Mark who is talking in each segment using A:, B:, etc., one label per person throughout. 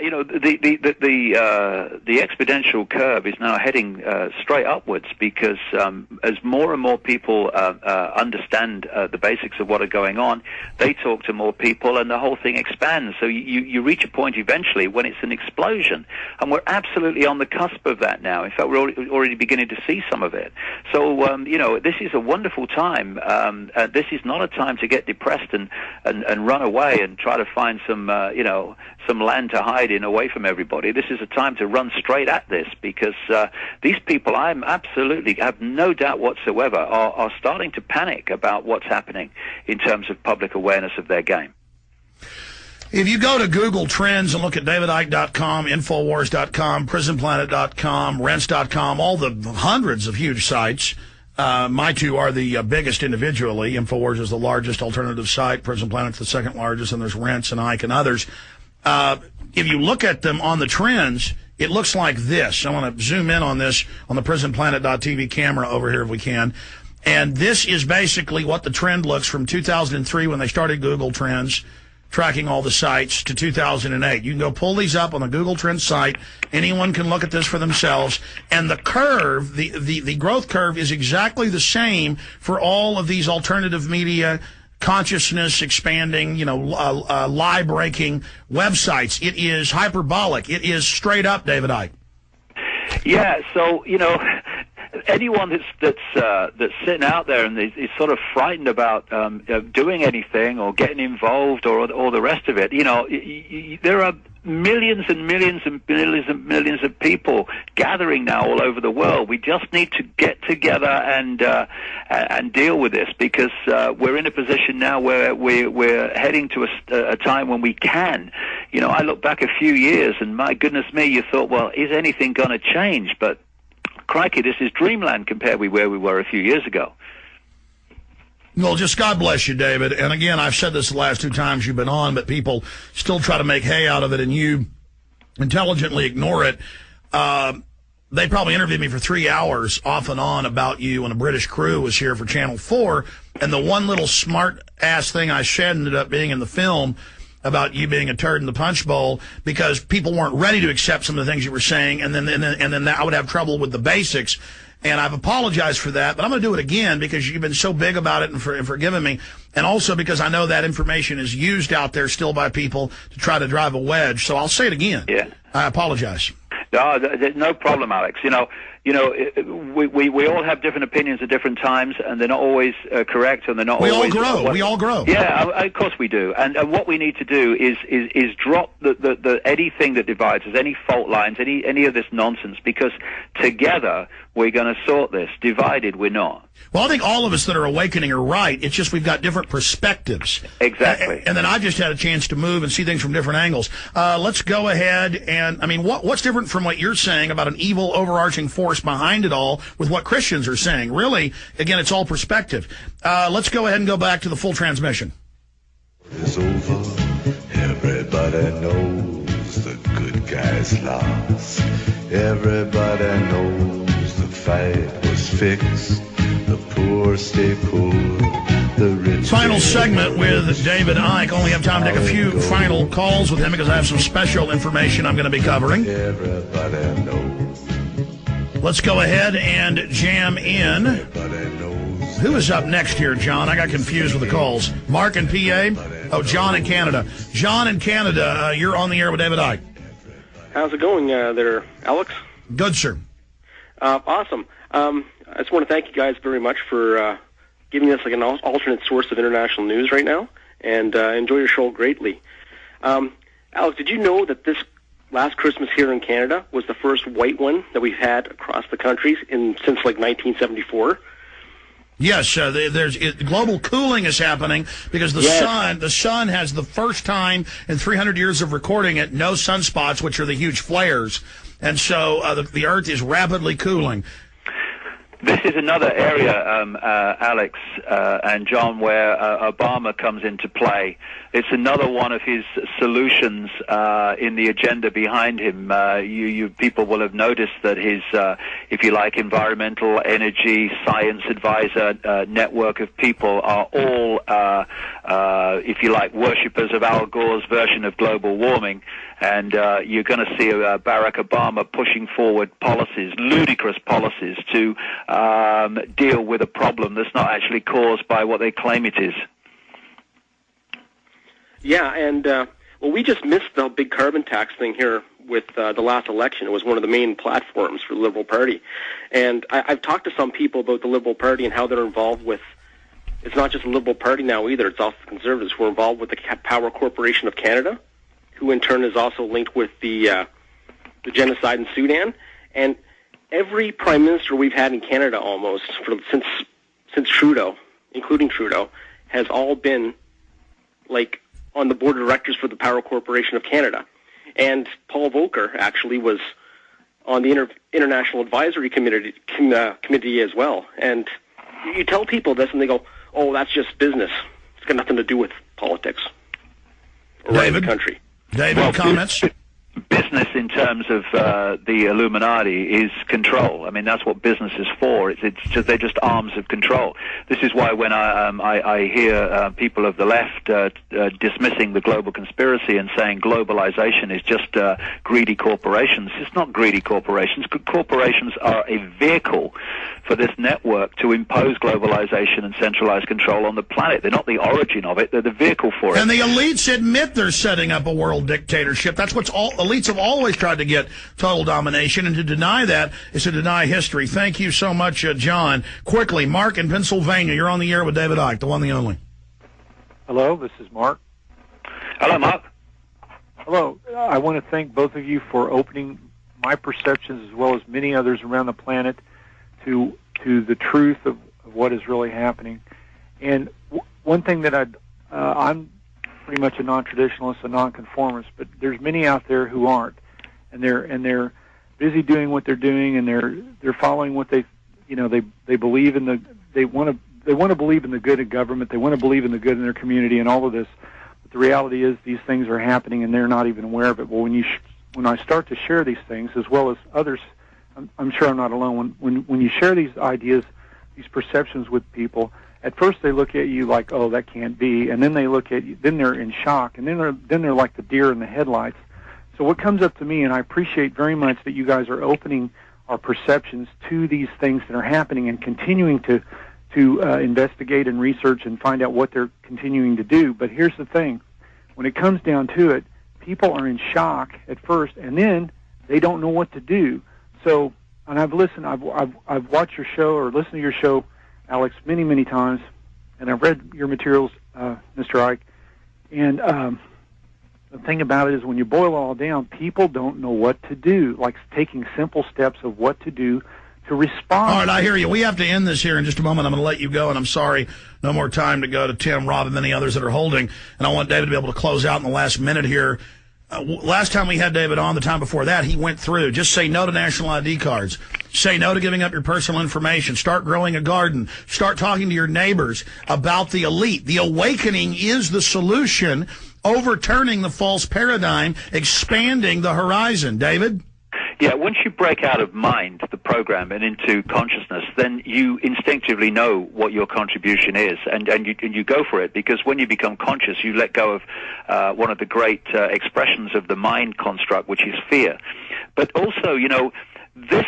A: the exponential curve is now heading straight upwards because as more and more people understand the basics of what are going on, they talk to more people, and the whole thing expands. So you reach a point eventually when it's an explosion, and we're absolutely on the cusp of that now. In fact, we're already beginning to see some of it. So this is a wonderful time. This is not a time to get depressed and run away and try to find some land to hide in away from everybody. This is a time to run straight at this because these people, I absolutely have no doubt whatsoever, are starting to panic about what's happening in terms of public awareness of their game.
B: If you go to Google Trends and look at davidicke.com, Infowars.com, PrisonPlanet.com, Rents.com, all the hundreds of huge sites, my two are the biggest individually. Infowars is the largest alternative site, Prison Planet's the second largest, and there's Rents and Icke and others. If you look at them on the trends, it looks like this. I want to zoom in on this on the PrisonPlanet.tv camera over here if we can. And this is basically what the trend looks from 2003 when they started Google Trends, tracking all the sites, to 2008. You can go pull these up on the Google Trends site. Anyone can look at this for themselves. And the curve, the growth curve is exactly the same for all of these alternative media, consciousness expanding, lie-breaking websites. It is hyperbolic. It is straight up, David Icke.
A: Yeah, so, anyone that's sitting out there and is sort of frightened about doing anything or getting involved or the rest of it, there are millions and millions and millions and millions of people gathering now all over the world. We just need to get together and deal with this because we're in a position now where we're heading to a time when we can. I look back a few years and my goodness me, you thought, well, is anything going to change? But crikey, this is dreamland compared with where we were a few years ago.
B: Well, just God bless you, David. And again, I've said this the last two times you've been on, but people still try to make hay out of it, and you intelligently ignore it. They probably interviewed me for 3 hours off and on about you when a British crew was here for Channel 4, and the one little smart-ass thing I said ended up being in the film about you being a turd in the punch bowl because people weren't ready to accept some of the things you were saying, and then I would have trouble with the basics. And I've apologized for that, but I'm going to do it again because you've been so big about it and forgiving me, and also because I know that information is used out there still by people to try to drive a wedge. So I'll say it again. Yeah. I apologize.
A: No, no problem, Alex. We all have different opinions at different times, and they're not always correct, and they're not always...
B: We all grow.
A: Yeah, of course we do. And what we need to do is drop the anything that divides us, any fault lines, any of this nonsense, because together we're going to sort this. Divided, we're not.
B: Well, I think all of us that are awakening are right. It's just we've got different perspectives.
A: Exactly.
B: And then I just had a chance to move and see things from different angles. Let's go ahead and, what's different from what you're saying about an evil overarching force behind it all with what Christians are saying? Really, again, it's all perspective. Let's go ahead and go back to the full transmission.
C: It's over. Everybody knows the good guys lost. Everybody knows the fight was fixed. The poor stay poor. The rich.
B: Final segment with David Icke. Only have time to take a few final calls with him because I have some special information I'm going to be covering.
C: Everybody knows.
B: Let's go ahead and jam in. Who is up next here, John? I got confused with the calls. Mark in PA? Oh, John in Canada. John in Canada, you're on the air with David Icke.
D: How's it going there, Alex?
B: Good, sir.
D: Awesome. I just want to thank you guys very much for giving us an alternate source of international news right now, and enjoy your show greatly. Alex, did you know that this last Christmas here in Canada was the first white one that we've had across the country since 1974?
B: Yes, global cooling is happening because the sun has the first time in 300 years of recording it, no sunspots, which are the huge flares. And so the Earth is rapidly cooling.
A: This is another area, Alex and John, where Obama comes into play. It's another one of his solutions in the agenda behind him. You people will have noticed that his, if you like, environmental, energy, science advisor network of people are all, if you like, worshippers of Al Gore's version of global warming. And you're going to see Barak Obama pushing forward policies, ludicrous policies, to deal with a problem that's not actually caused by what they claim it is.
D: Yeah, and well, we just missed the big carbon tax thing here with the last election. It was one of the main platforms for the Liberal Party. And I've talked to some people about the Liberal Party and how they're involved with, it's not just the Liberal Party now either, it's also the Conservatives who are involved with the Power Corporation of Canada, who in turn is also linked with the genocide in Sudan. And every prime minister we've had in Canada almost since Trudeau, including Trudeau, has all been like on the board of directors for the Power Corporation of Canada. And Paul Volcker actually was on the International Advisory Committee as well. And you tell people this and they go, oh, that's just business. It's got nothing to do with politics or running the country.
B: David, comments?
A: Business in terms of the Illuminati is control. I mean, that's what business is for. It's just, they're just arms of control. This is why when I hear people of the left dismissing the global conspiracy and saying globalization is just greedy corporations, it's not greedy corporations. Corporations are a vehicle for this network to impose globalization and centralized control on the planet. They're not the origin of it. They're the vehicle for it.
B: And the elites admit they're setting up a world dictatorship. That's what's all elites have always tried to get total domination, and to deny that is to deny history. Thank you so much, John. Quickly, Mark in Pennsylvania, you're on the air with David Icke, the one, the only.
E: Hello, this is Mark.
A: Hello, Mark.
E: Hello. I want to thank both of you for opening my perceptions, as well as many others around the planet, to the truth of what is really happening. And one thing that I'm pretty much a non-traditionalist, a non-conformist, but there's many out there who aren't, and they're busy doing what they're doing, and they're following what they believe in they want to believe in the good of government, they want to believe in the good in their community, and all of this. But the reality is these things are happening, and they're not even aware of it. Well, when I start to share these things, as well as others, I'm sure I'm not alone. When you share these ideas, these perceptions with people, at first they look at you like, oh, that can't be, and then they look at you, then they're in shock, and then they're like the deer in the headlights. So what comes up to me, and I appreciate very much that you guys are opening our perceptions to these things that are happening and continuing to investigate and research and find out what they're continuing to do. But here's the thing. When it comes down to it, people are in shock at first, and then they don't know what to do. So, and I've watched your show or listened to your show, Alex, many, many times, and I've read your materials, Mr. Icke, and the thing about it is when you boil it all down, people don't know what to do, like taking simple steps of what to do to respond.
B: All right, I hear you. We have to end this here in just a moment. I'm going to let you go, and I'm sorry, no more time to go to Tim, Rob, and many others that are holding, and I want David to be able to close out in the last minute here. Last time we had David on, the time before that, he went through, just say no to national ID cards. Say no to giving up your personal information. Start growing a garden. Start talking to your neighbors about the elite. The awakening is the solution, overturning the false paradigm, expanding the horizon. David?
A: Yeah, once you break out of mind, the program, and into consciousness, then you instinctively know what your contribution is, and you go for it, because when you become conscious, you let go of one of the great expressions of the mind construct, which is fear. But also, this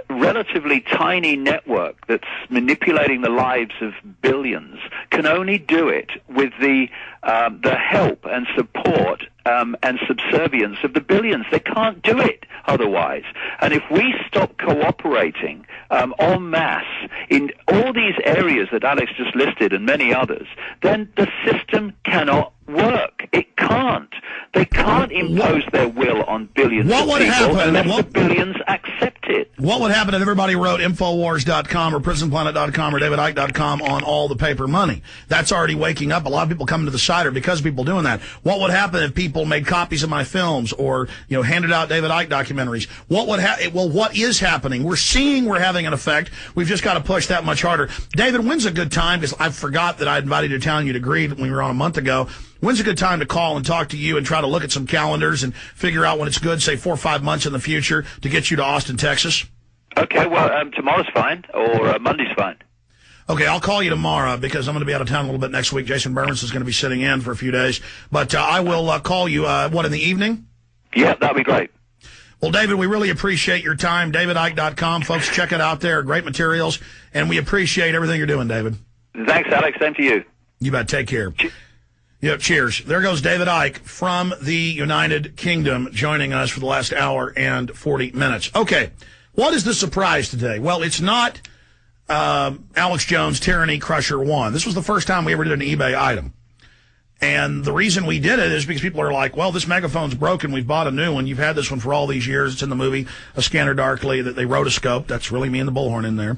A: relatively tiny network that's manipulating the lives of billions can only do it with the help and support and subservience of the billions. They can't do it otherwise. And if we stop cooperating en masse in all these areas that Alex just listed and many others, then the system cannot work. It can't. They can't impose their will on billions of people unless the billions accept it.
B: What would happen if everybody wrote Infowars.com or PrisonPlanet.com or DavidIcke.com on all the paper money? That's already waking up. A lot of people coming to the site are because of people doing that. What would happen if people made copies of my films or, handed out David Icke documentaries? What would well, what is happening? We're seeing we're having an effect. We've just got to push that much harder. David, when's a good time? Because I forgot that I invited you to town. You'd agreed when we were on a month ago. When's a good time to call and talk to you and try to look at some calendars and figure out when it's good, say 4 or 5 months in the future, to get you to Austin, Texas?
A: Okay, well, tomorrow's fine, or Monday's fine.
B: Okay, I'll call you tomorrow because I'm going to be out of town a little bit next week. Jason Burns is going to be sitting in for a few days. But I will call you, in the evening?
A: Yeah, that'd be great.
B: Well, David, we really appreciate your time. DavidIcke.com. Folks, check it out there. Great materials. And we appreciate everything you're doing, David.
A: Thanks, Alex. Same to you.
B: You bet. Take care. Yep, cheers. There goes David Icke from the United Kingdom joining us for the last hour and 40 minutes. Okay, what is the surprise today? Well, it's not Alex Jones' Tyranny Crusher 1. This was the first time we ever did an eBay item. And the reason we did it is because people are like, well, this megaphone's broken. We've bought a new one. You've had this one for all these years. It's in the movie A Scanner Darkly that they rotoscoped. That's really me and the bullhorn in there.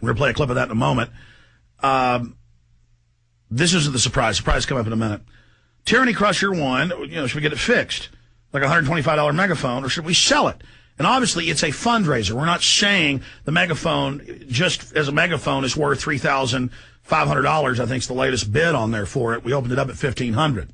B: We're going to play a clip of that in a moment. This isn't the surprise. Surprise come up in a minute. Tyranny Crusher 1, should we get it fixed? Like a $125 megaphone, or should we sell it? And obviously, it's a fundraiser. We're not saying the megaphone, just as a megaphone, is worth $3,500. I think is the latest bid on there for it. We opened it up at $1,500.